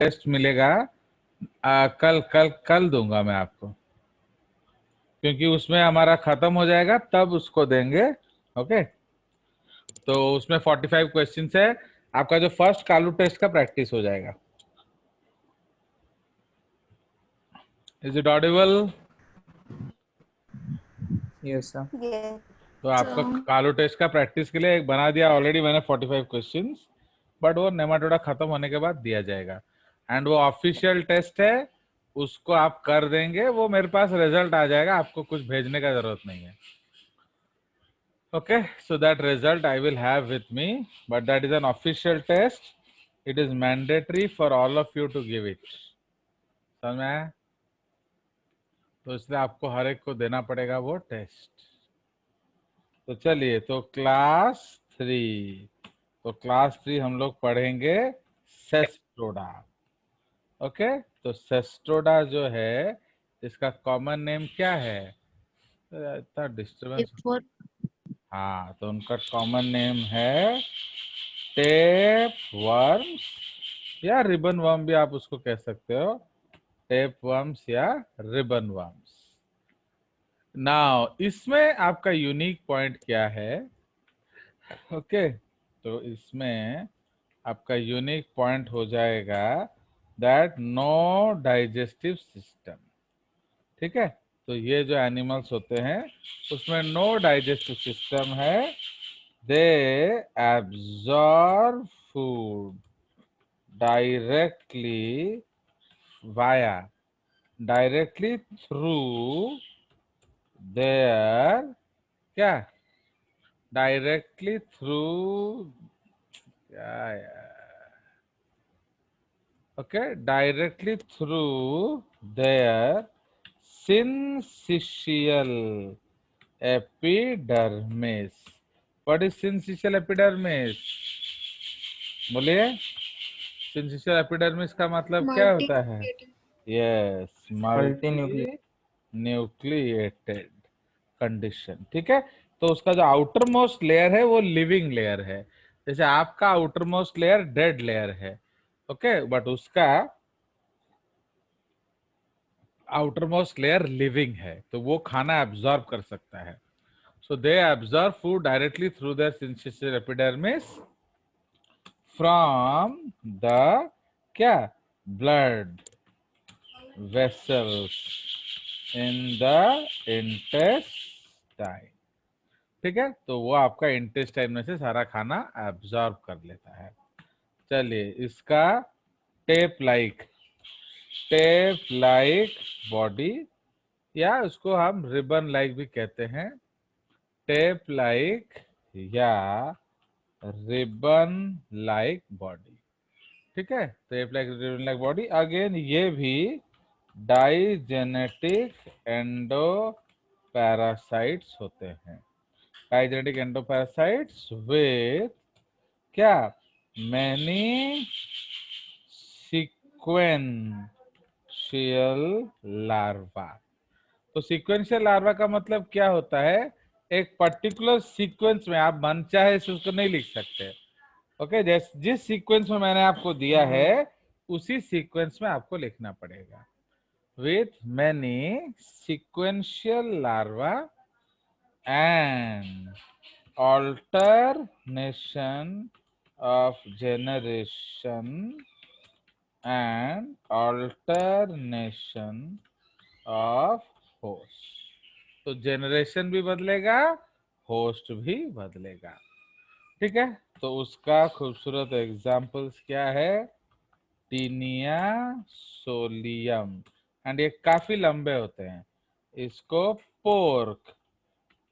Test मिलेगा कल कल कल दूंगा मैं आपको, क्योंकि उसमें हमारा खत्म हो जाएगा तब उसको देंगे। ओके, तो उसमें 45 क्वेश्चंस है। आपका जो फर्स्ट कालू टेस्ट का प्रैक्टिस हो जाएगा। Is it Audible? Yes sir. Yes. तो आपका कालू टेस्ट का प्रैक्टिस के लिए एक बना दिया ऑलरेडी मैंने 45 क्वेश्चंस, बट वो नेमाटोडा खत्म होने के बाद दिया जाएगा। एंड वो ऑफिशियल टेस्ट है, उसको आप कर देंगे, वो मेरे पास रिजल्ट आ जाएगा, आपको कुछ भेजने का जरूरत नहीं है। Okay, so that result I will have with me, but that is an official test. It is mandatory for all of you to give it. समझ में आया? तो इसलिए आपको हर एक को देना पड़ेगा वो टेस्ट। तो चलिए, तो क्लास 3, तो क्लास 3 हम लोग पढ़ेंगे सेस्ट्रोडा। ओके, तो सेस्ट्रोडा जो है इसका कॉमन नेम क्या है? इतना डिस्टर्बेंस। हाँ, तो उनका कॉमन नेम है टेप वर्म्स, या रिबन वर्म भी आप उसको कह सकते हो, टेप वर्म्स या रिबन वर्म्स। नाउ इसमें आपका यूनिक पॉइंट क्या है? ओके, तो इसमें आपका यूनिक पॉइंट हो जाएगा दैट नो डाइजेस्टिव सिस्टम। ठीक है, तो ये जो एनिमल्स होते हैं उसमें नो डाइजेस्टिव सिस्टम है। They absorb food directly via, directly through their, क्या, डायरेक्टली थ्रू, क्या यार, okay, directly through their syncytial epidermis. What is syncytial epidermis? बोलिए, syncytial epidermis का मतलब क्या होता है? Yes, multi nucleated condition. ठीक है, तो उसका जो आउटर मोस्ट लेयर है वो लिविंग लेयर है, जैसे आपका outer most layer dead layer है। ओके, बट उसका आउटर मोस्ट लेयर लिविंग है, तो वो खाना एब्जॉर्ब कर सकता है। So they absorb food directly through their syncytial epidermis from the, क्या, blood vessels in the intestine। ठीक है, तो वो आपका इंटेस्टाइन में से सारा खाना एब्जॉर्ब कर लेता है। चलिए, इसका टेप लाइक बॉडी, या उसको हम रिबन लाइक भी कहते हैं, टेप लाइक या रिबन लाइक बॉडी। ठीक है, tape like ribbon like body. Again ये भी डाइजेनेटिक एंडोपैरासाइट्स होते हैं, डाइजेनेटिक एंडोपैरासाइट्स विथ, क्या, मैनी सीक्वेंशियल लार्वा। तो सीक्वेंशियल लार्वा का मतलब क्या होता है? एक पर्टिकुलर सीक्वेंस में, आप मन चाहे से उसको नहीं लिख सकते। ओके, जिस सीक्वेंस में मैंने आपको दिया है उसी सीक्वेंस में आपको लिखना पड़ेगा। With many sequential larva and alternation of generation and alternation of host। तो जनरेशन भी बदलेगा, होस्ट भी बदलेगा। ठीक है, तो उसका खूबसूरत एग्जाम्पल्स क्या है? टीनिया सोलियम, एंड ये काफी लंबे होते हैं, इसको पोर्क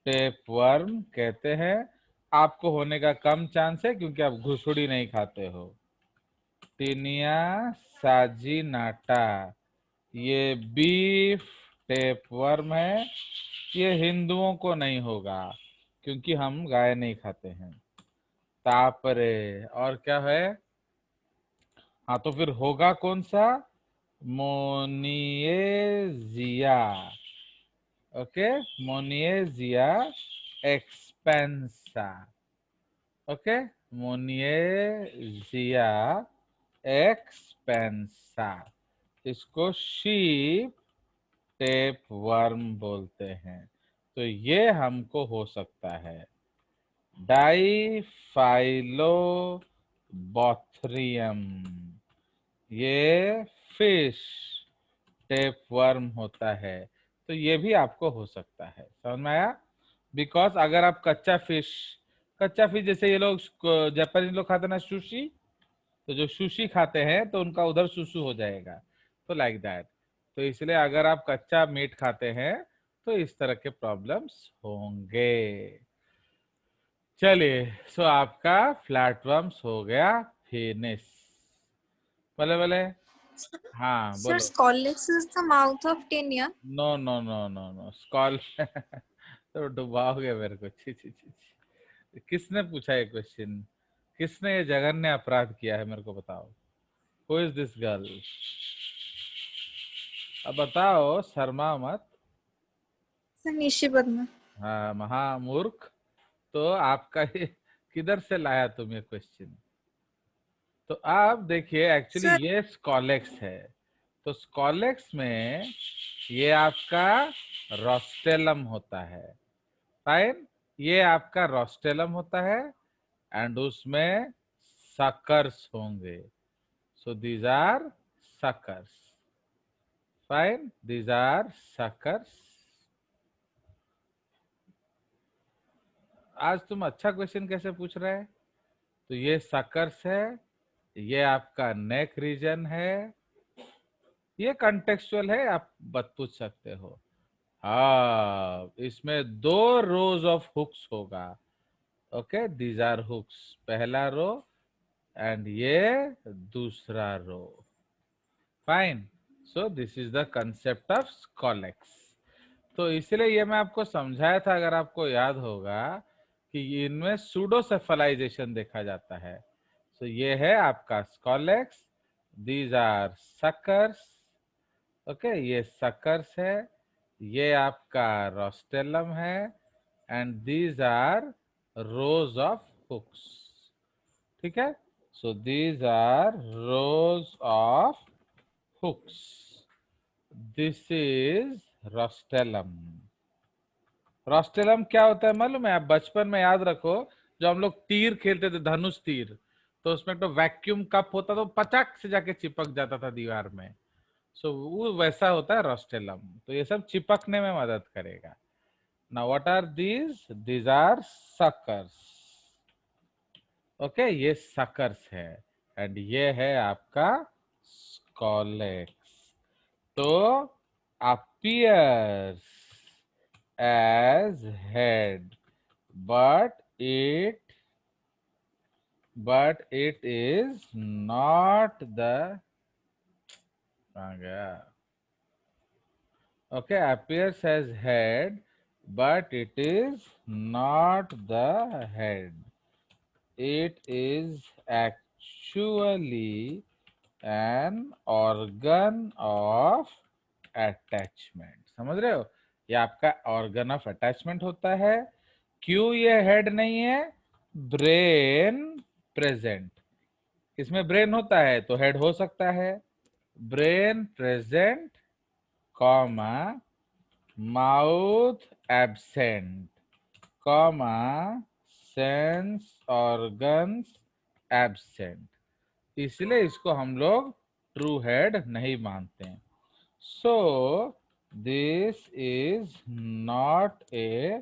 टेपवर्म कहते हैं। आपको होने का कम चांस है क्योंकि आप घुसुड़ी नहीं खाते हो। टीनिया साजिनाटा, ये बीफ टेपवर्म है। ये हिंदुओं को नहीं होगा क्योंकि हम गाय नहीं खाते हैं। तापरे, और क्या है? हाँ, तो फिर होगा कौन सा? मोनिएजिया। ओके, मोनिएजिया एक्सपेंसा। ओके, मोनिएजिया एक्सपेंसा, इसको शीप टेप वर्म बोलते हैं। तो ये हमको हो सकता है डाइफाइलोबॉथरियम, ये फिश टेप वर्म होता है। तो ये भी आपको हो सकता है, समझ में आया? बिकॉज अगर आप कच्चा फिश जैसे ये लोग जापानीज लोग खाते हैं ना सुशी, तो जो सुशी खाते हैं तो उनका उधर सुसु हो जाएगा, तो लाइक दैट। तो इसलिए अगर आप कच्चा मीट खाते हैं तो इस तरह के प्रॉब्लम्स होंगे। चलिए, सो आपका फ्लैटवर्म्स हो गया फिनिश। बोले बोले, हाँ Sir, बोलो। Scolex is the mouth of Tenia. No no no no no, स्कॉल तो डुबाओगे मेरे को, छी छी छी छी। किसने पूछा ये क्वेश्चन? किसने ये जघन्य अपराध किया है, मेरे को बताओ। Who is this girl? अब बताओ, शर्मा मत। Sir, Nishibadma. हाँ, महामूर्ख। तो आपका ये किधर से लाया तुम ये क्वेश्चन? तो आप देखिए, एक्चुअली Sir, ये स्कॉलेक्स है। तो स्कॉलेक्स में ये आपका रोस्टेलम होता है, फाइन। ये आपका रोस्टेलम होता है एंड उसमें सकर्स होंगे। So these are suckers, fine, these are suckers. आज तुम अच्छा क्वेश्चन कैसे पूछ रहे हैं? तो ये सकर्स है, ये आपका नेक रीजन है, ये कंटेक्चुअल है, आप बत पूछ सकते हो। हाँ, इसमें 2 रोज ऑफ हुक्स होगा। ओके, दीज आर हुक्स, पहला रो एंड ये दूसरा row, fine. So this is the concept of scolex. तो इसलिए ये मैं आपको समझाया था, अगर आपको याद होगा, कि इनमें सूडोसेफलाइजेशन देखा जाता है। तो ये है आपका scolex, these are suckers. Okay, ये सकर्स है, ये आपका रोस्टेलम है and these are rows of hooks. ठीक है, so these are rows of hooks, this is rostellum. Rostellum क्या होता है मालूम है? आप बचपन में याद रखो, जो हम लोग तीर खेलते थे, धनुष तीर, तो उसमें तो वैक्यूम कप होता, तो पचाक से जाके चिपक जाता था दीवार में। सो वो वैसा होता है रोस्टेलम। तो ये सब चिपकने में मदद करेगा। Now what are these? These are suckers. Okay, ये सकर्स है एंड ये है आपका स्कॉलेक्स। तो appears as head, but it is not the, कहाँ गया? Okay, appears as head, but it is not the head. It is actually an organ of attachment. समझ रहे हो? ये आपका organ of attachment होता है। क्यों ये head नहीं है? ब्रेन प्रेजेंट, इसमें ब्रेन होता है तो हेड हो सकता है। Brain present, comma, mouth absent, comma, sense organs absent, इसलिए इसको हम लोग ट्रू हेड नहीं मानते हैं। सो this is not a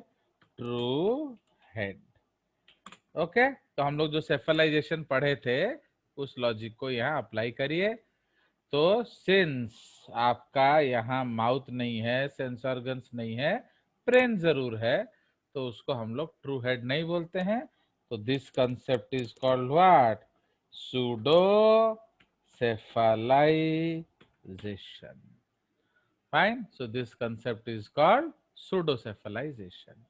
true head. Okay, तो हम लोग जो सेफलाइजेशन पढ़े थे, उस लॉजिक को यहाँ अप्लाई करिए। तो सिंस आपका यहाँ माउथ नहीं है, सेंस ऑर्गन्स नहीं है, ब्रेन जरूर है, तो उसको हम लोग ट्रू हेड नहीं बोलते हैं। तो this concept is called what? Pseudo cephalization, fine. So this concept is called pseudocephalization.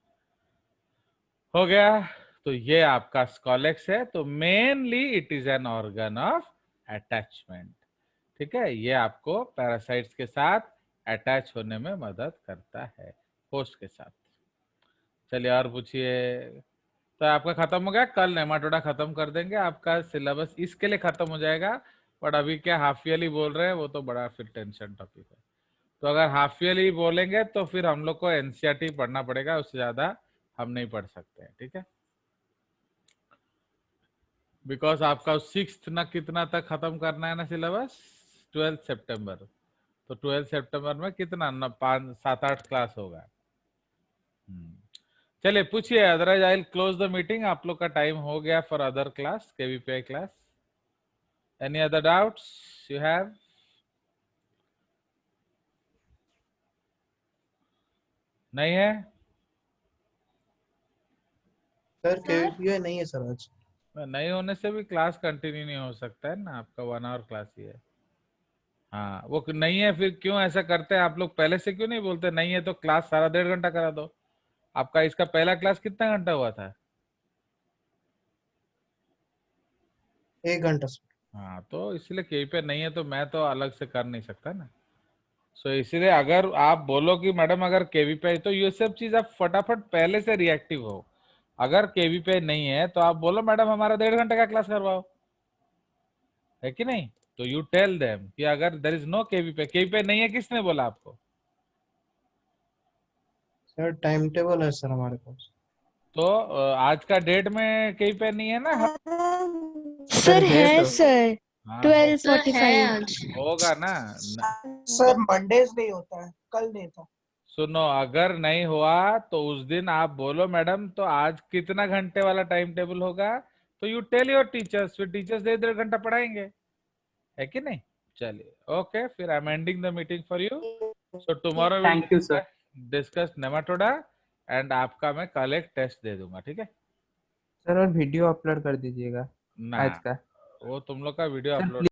हो गया। तो ये आपका स्कॉलेक्स है। तो mainly it is an organ of attachment. ठीक है, ये आपको पैरासाइट्स के साथ अटैच होने में मदद करता है, होस्ट के साथ। चलिए और पूछिए। तो आपका खत्म हो गया, कल नेमाटोडा खत्म कर देंगे, आपका सिलेबस इसके लिए खत्म हो जाएगा। बट अभी क्या हाफ ईयरली बोल रहे हैं, वो तो बड़ा फिर टेंशन टॉपिक है। तो अगर हाफ ईयरली बोलेंगे तो फिर हम लोग को एनसीईआरटी पढ़ना पड़ेगा, उससे ज्यादा हम नहीं पढ़ सकते हैं, ठीक है। बिकॉज आपका 6th ना कितना तक खत्म करना है ना सिलेबस, 12 सितंबर। तो 12 सितंबर में कितना ना 5-7-8 क्लास होगा। चलिए पूछिए, otherwise I will close the meeting. आप लोग का टाइम हो गया for other class, KVPY class. Any other doubts you have? नहीं है? सर केवीपीआई नहीं है सर आज। नहीं होने से भी क्लास कंटिन्यू नहीं हो सकता है ना, आपका 1 आवर क्लास ही है। हाँ वो नहीं है, फिर क्यों ऐसा करते हैं आप लोग? पहले से क्यों नहीं बोलते नहीं है तो क्लास सारा 1.5 घंटा करा दो। आपका इसका पहला क्लास कितना घंटा हुआ था? 1 घंटा सर। हाँ तो इसलिए कहीं पे नहीं है तो मैं तो अलग से कर नहीं सकता ना। सो इसलिए अगर आप बोलो कि मैडम अगर केवी पे, तो ये सब चीज आप फटाफट पहले से रिएक्टिव हो। अगर केवी पे नहीं है तो आप बोलो मैडम हमारा 1.5 घंटे का क्लास करवाओ, है कि नहीं? तो यू टेल देम कि अगर देयर इज नो केवी पे नहीं है, किसने बोला आपको? सर टाइम टेबल है सर हमारे पास। तो आज का डेट में केवी पे नहीं है ना? सर है सर, हाँ 12:45। होगा ना। सर मंडेज नहीं होता है, कल नहीं था। सुनो, अगर नहीं हुआ तो उस दिन आप बोलो मैडम तो आज कितना घंटे वाला टाइम टेबल होगा, तो यू टेल योर टीचर्स, फिर टीचर्स 1.5 घंटा पढ़ाएंगे, है कि नहीं? चलिए ओके, फिर I am ending the meeting for you. So tomorrow will Thank you, sir. Discuss Nematoda and आपका मैं कल एक टेस्ट दे दूंगा, ठीक है सर और वीडियो अपलोड कर दीजिएगा ना? आज का। वो तुम लोग का वीडियो सर अपलोड